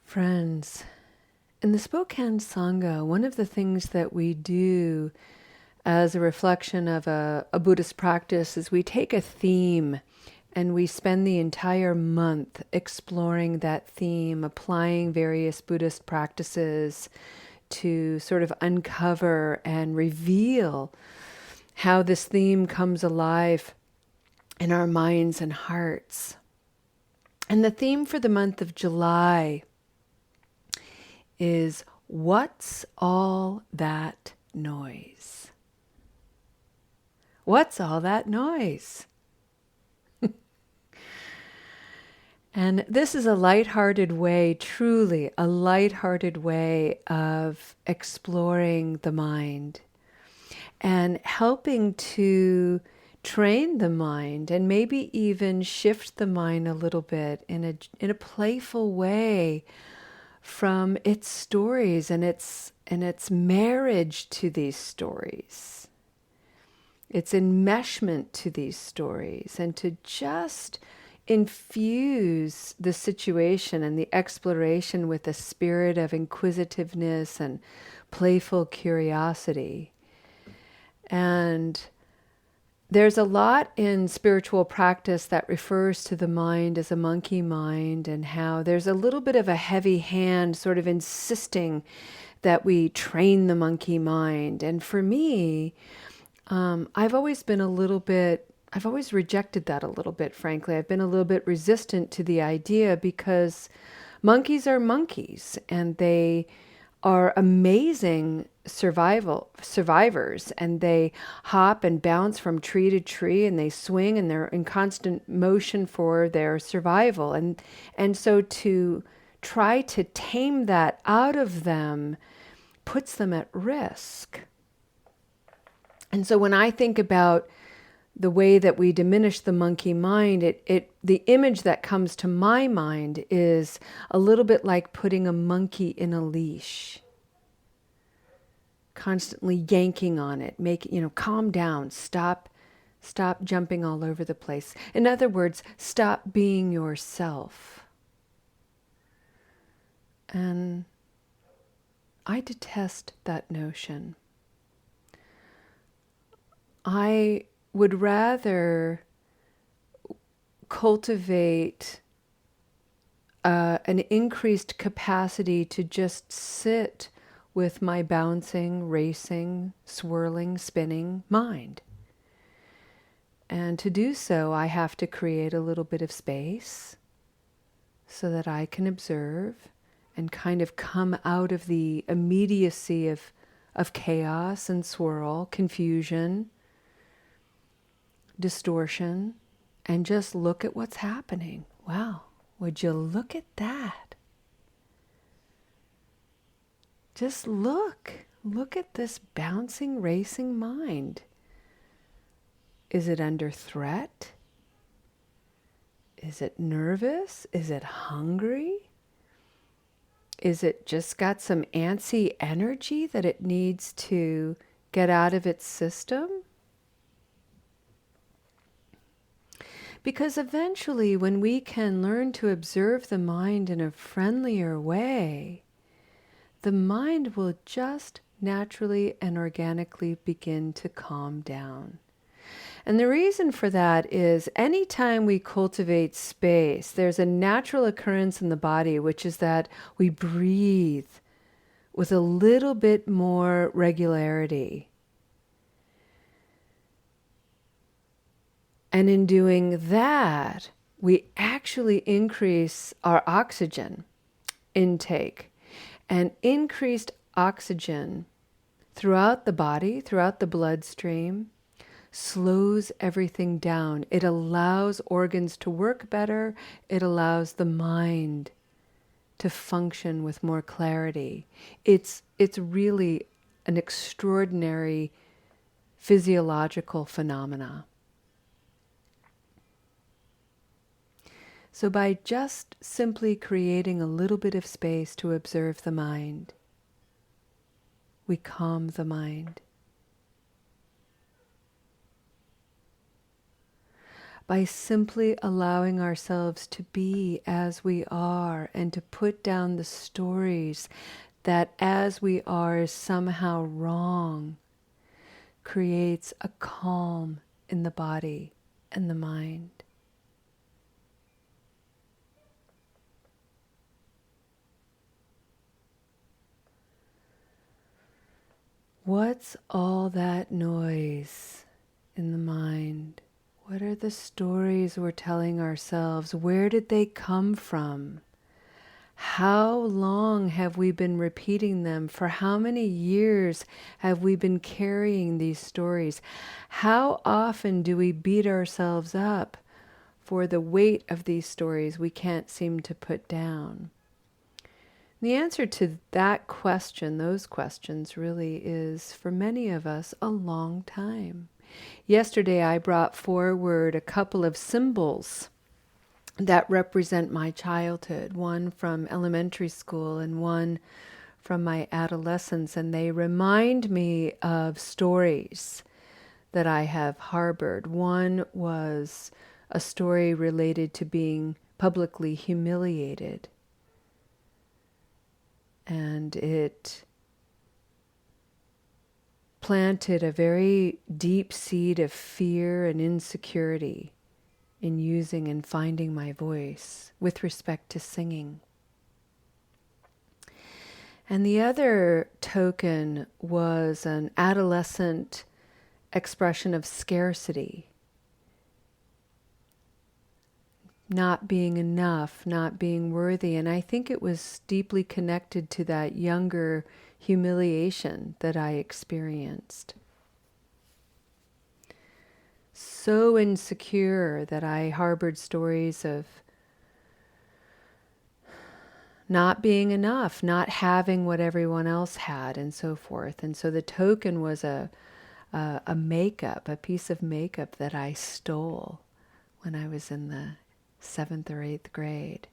Friends, in the Spokane Sangha, one of the things that we do as a reflection of a Buddhist practice is we take a theme and we spend the entire month exploring that theme, applying various Buddhist practices to sort of uncover and reveal how this theme comes alive in our minds and hearts. And the theme for the month of July is what's all that noise? What's all that noise? And this is a lighthearted way, truly a lighthearted way of exploring the mind and helping to train the mind and maybe even shift the mind a little bit in a playful way from its stories and its marriage to these stories, its enmeshment to these stories, and to just infuse the situation and the exploration with a spirit of inquisitiveness and playful curiosity. And there's a lot in spiritual practice that refers to the mind as a monkey mind, and how there's a little bit of a heavy hand sort of insisting that we train the monkey mind. And for me, I've always rejected that a little bit, frankly. I've been a little bit resistant to the idea because monkeys are monkeys and they are amazing survivors, and they hop and bounce from tree to tree, and they swing, and they're in constant motion for their survival. And so to try to tame that out of them puts them at risk. And so when I think about the way that we diminish the monkey mind, the image that comes to my mind is a little bit like putting a monkey in a leash, constantly yanking on it, calm down, stop jumping all over the place. In other words, stop being yourself. And I detest that notion. I would rather cultivate an increased capacity to just sit with my bouncing, racing, swirling, spinning mind. And to do so, I have to create a little bit of space so that I can observe and kind of come out of the immediacy of chaos and swirl, confusion, distortion, and just look at what's happening. Wow, would you look at that? Just look at this bouncing, racing mind. Is it under threat? Is it nervous? Is it hungry? Is it just got some antsy energy that it needs to get out of its system? Because eventually, when we can learn to observe the mind in a friendlier way, the mind will just naturally and organically begin to calm down. And the reason for that is anytime we cultivate space, there's a natural occurrence in the body, which is that we breathe with a little bit more regularity. And in doing that, we actually increase our oxygen intake. And increased oxygen throughout the body, throughout the bloodstream, slows everything down. It allows organs to work better. It allows the mind to function with more clarity. It's really an extraordinary physiological phenomena. So by just simply creating a little bit of space to observe the mind, we calm the mind. by simply allowing ourselves to be as we are and to put down the stories that as we are is somehow wrong, creates a calm in the body and the mind. What's all that noise in the mind? What are the stories we're telling ourselves? Where did they come from? How long have we been repeating them? For how many years have we been carrying these stories? How often do we beat ourselves up for the weight of these stories we can't seem to put down? The answer to that question, those questions, really is, for many of us, a long time. Yesterday I brought forward a couple of symbols that represent my childhood, one from elementary school and one from my adolescence, and they remind me of stories that I have harbored. One was a story related to being publicly humiliated, and it planted a very deep seed of fear and insecurity in using and finding my voice with respect to singing. And the other token was an adolescent expression of scarcity, not being enough, not being worthy. And I think it was deeply connected to that younger humiliation that I experienced. So insecure that I harbored stories of not being enough, not having what everyone else had, and so forth. And so the token was a makeup, a piece of makeup that I stole when I was in the 7th or 8th grade.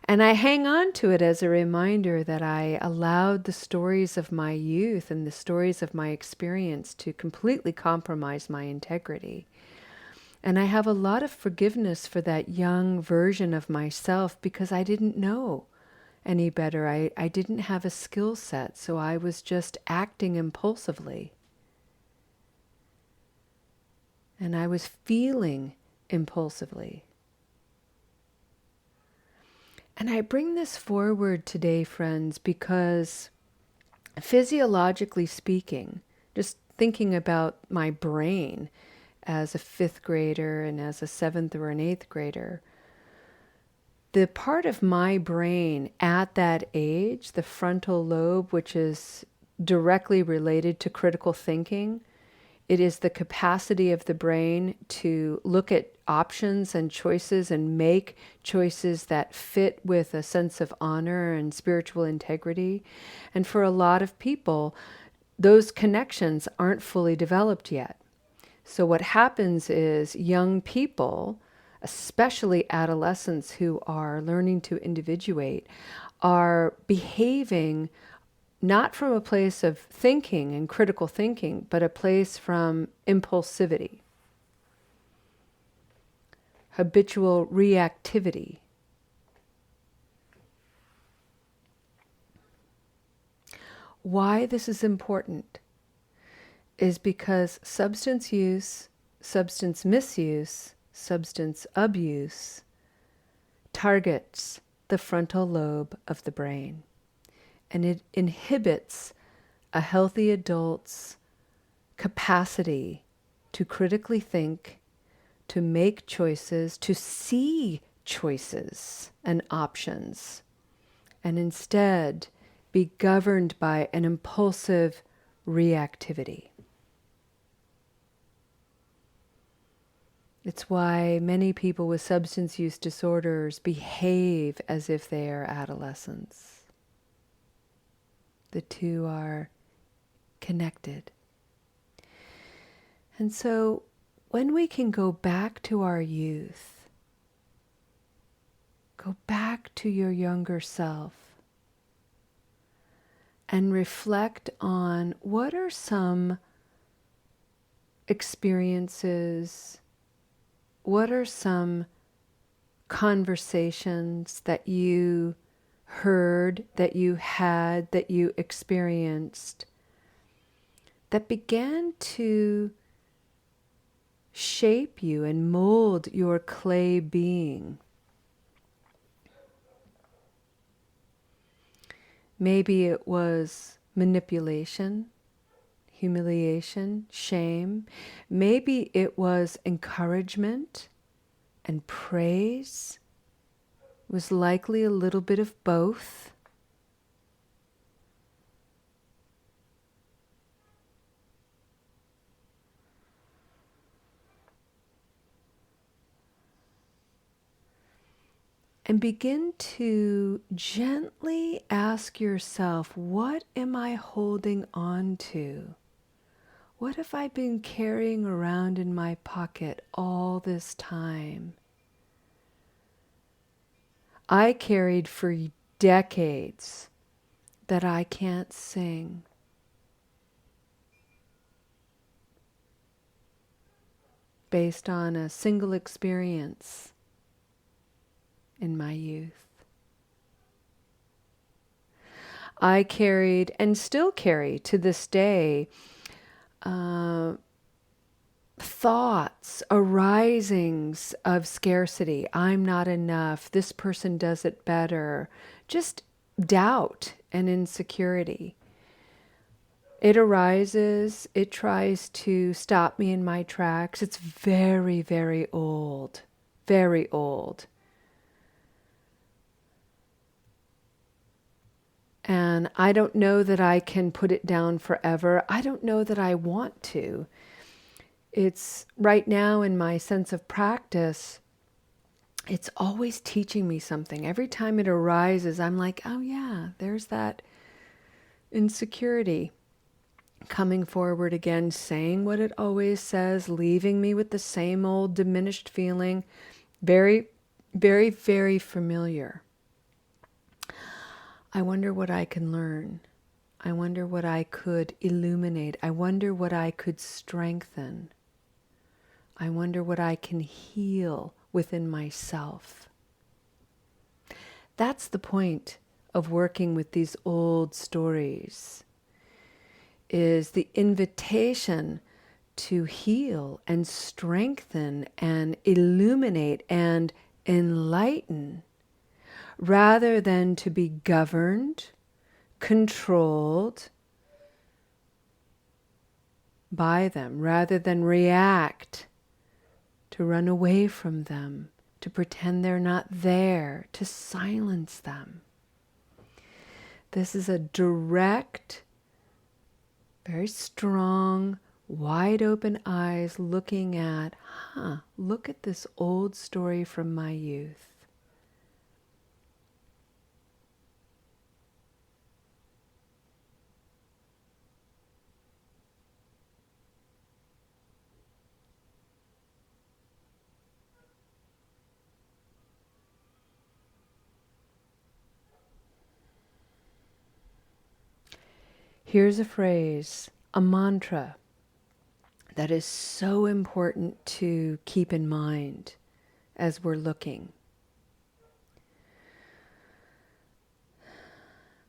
And I hang on to it as a reminder that I allowed the stories of my youth and the stories of my experience to completely compromise my integrity. And I have a lot of forgiveness for that young version of myself because I didn't know any better. I didn't have a skill set, so I was just acting impulsively. And I was feeling impulsively. And I bring this forward today, friends, because physiologically speaking, just thinking about my brain as a 5th grader and as a 7th or an 8th grader, the part of my brain at that age, the frontal lobe, which is directly related to critical thinking, it is the capacity of the brain to look at options and choices and make choices that fit with a sense of honor and spiritual integrity. And for a lot of people, those connections aren't fully developed yet. So what happens is young people, especially adolescents who are learning to individuate, are behaving not from a place of thinking and critical thinking, but a place from impulsivity, habitual reactivity. Why this is important is because substance use, substance misuse, substance abuse targets the frontal lobe of the brain. And it inhibits a healthy adult's capacity to critically think, to make choices, to see choices and options, and instead be governed by an impulsive reactivity. It's why many people with substance use disorders behave as if they are adolescents. The two are connected. And so when we can go back to our youth, go back to your younger self and reflect on what are some experiences, what are some conversations that you heard, that you had, that you experienced, that began to shape you and mold your clay being? Maybe it was manipulation, humiliation, shame. Maybe it was encouragement and praise. It was likely a little bit of both. And begin to gently ask yourself, what am I holding on to? What have I been carrying around in my pocket all this time? I carried for decades that I can't sing. Based on a single experience in my youth. I carried and still carry to this day thoughts, arisings of scarcity. I'm not enough. This person does it better. Just doubt and insecurity. It arises, it tries to stop me in my tracks. It's very, very old. Very old. And I don't know that I can put it down forever. I don't know that I want to. It's right now in my sense of practice, it's always teaching me something. Every time it arises, I'm like, oh yeah, there's that insecurity coming forward again, saying what it always says, leaving me with the same old diminished feeling. Very, very, very familiar. I wonder what I can learn. I wonder what I could illuminate. I wonder what I could strengthen. I wonder what I can heal within myself. That's the point of working with these old stories, is the invitation to heal and strengthen and illuminate and enlighten, rather than to be governed, controlled by them, rather than react, to run away from them, to pretend they're not there, to silence them. This is a direct, very strong, wide open eyes looking at, look at this old story from my youth. Here's a phrase, a mantra, that is so important to keep in mind as we're looking.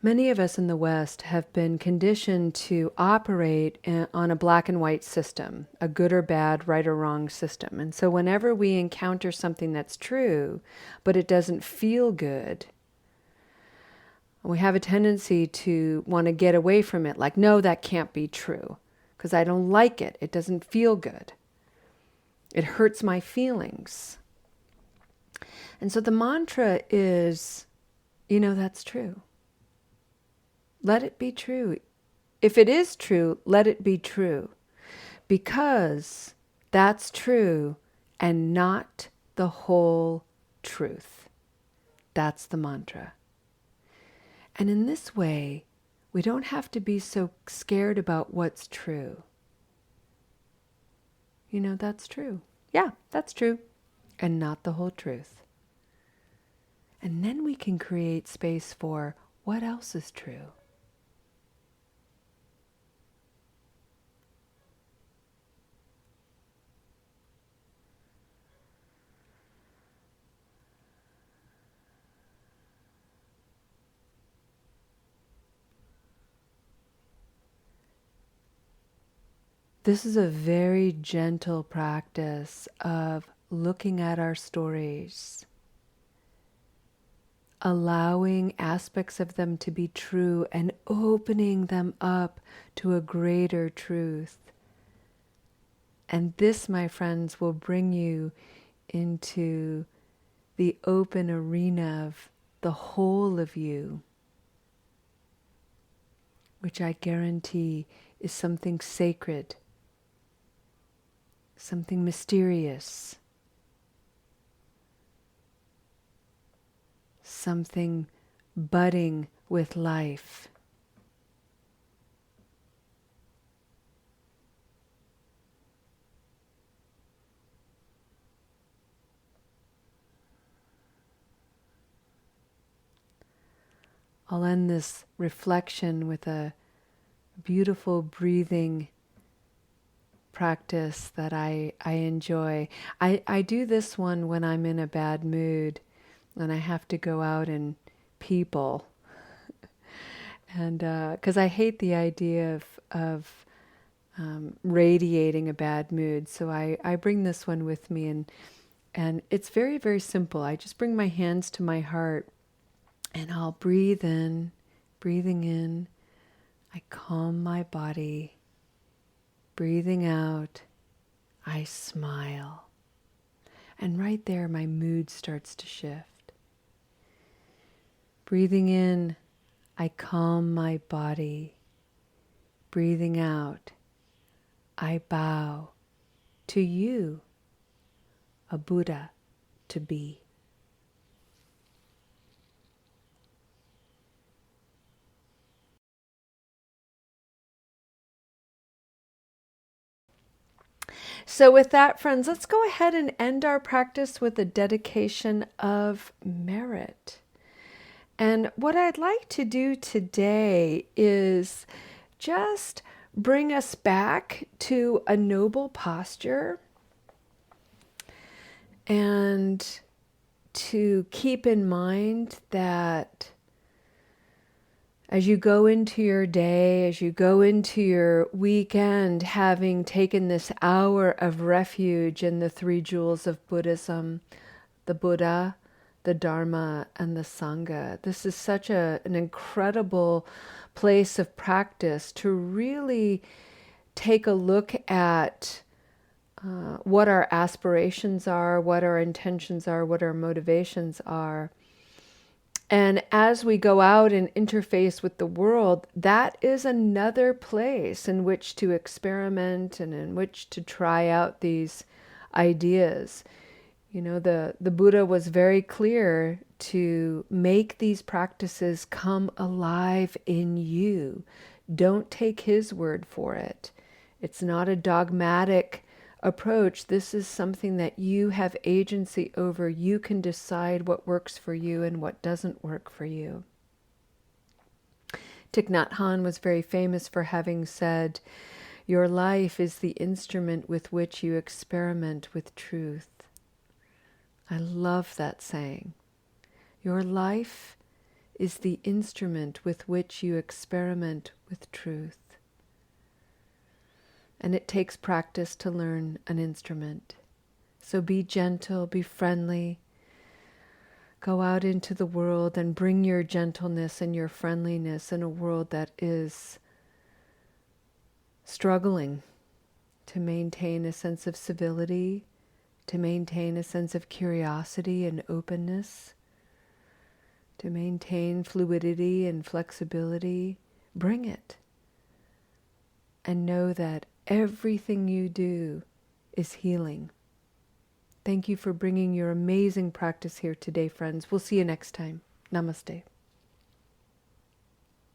Many of us in the West have been conditioned to operate on a black and white system, a good or bad, right or wrong system. And so whenever we encounter something that's true, but it doesn't feel good, we have a tendency to want to get away from it, like, no, that can't be true, because I don't like it. It doesn't feel good. It hurts my feelings. And so the mantra is, that's true. Let it be true. If it is true, let it be true. Because that's true and not the whole truth. That's the mantra. And in this way, we don't have to be so scared about what's true. That's true. Yeah, that's true. And not the whole truth. And then we can create space for what else is true. This is a very gentle practice of looking at our stories, allowing aspects of them to be true and opening them up to a greater truth. And this, my friends, will bring you into the open arena of the whole of you, which I guarantee is something sacred, something mysterious, something budding with life. I'll end this reflection with a beautiful breathing practice that I enjoy. I do this one when I'm in a bad mood and I have to go out and people. And because I hate the idea of radiating a bad mood. So I bring this one with me, and it's very, very simple. I just bring my hands to my heart and I'll breathe in. Breathing in, I calm my body. Breathing out, I smile. And right there, my mood starts to shift. Breathing in, I calm my body. Breathing out, I bow to you, a Buddha to be. So with that, friends, let's go ahead and end our practice with a dedication of merit. And what I'd like to do today is just bring us back to a noble posture and to keep in mind that as you go into your day, as you go into your weekend, having taken this hour of refuge in the three jewels of Buddhism, the Buddha, the Dharma, and the Sangha, this is such an incredible place of practice to really take a look at what our aspirations are, what our intentions are, what our motivations are. And as we go out and interface with the world, that is another place in which to experiment and in which to try out these ideas. You know, the Buddha was very clear to make these practices come alive in you. Don't take his word for it. It's not a dogmatic approach. This is something that you have agency over. You can decide what works for you and what doesn't work for you. Thich Nhat Hanh was very famous for having said, "Your life is the instrument with which you experiment with truth." I love that saying. Your life is the instrument with which you experiment with truth. And it takes practice to learn an instrument. So be gentle, be friendly. Go out into the world and bring your gentleness and your friendliness in a world that is struggling to maintain a sense of civility, to maintain a sense of curiosity and openness, to maintain fluidity and flexibility. Bring it. And know that everything you do is healing. Thank you for bringing your amazing practice here today, friends. We'll see you next time. Namaste.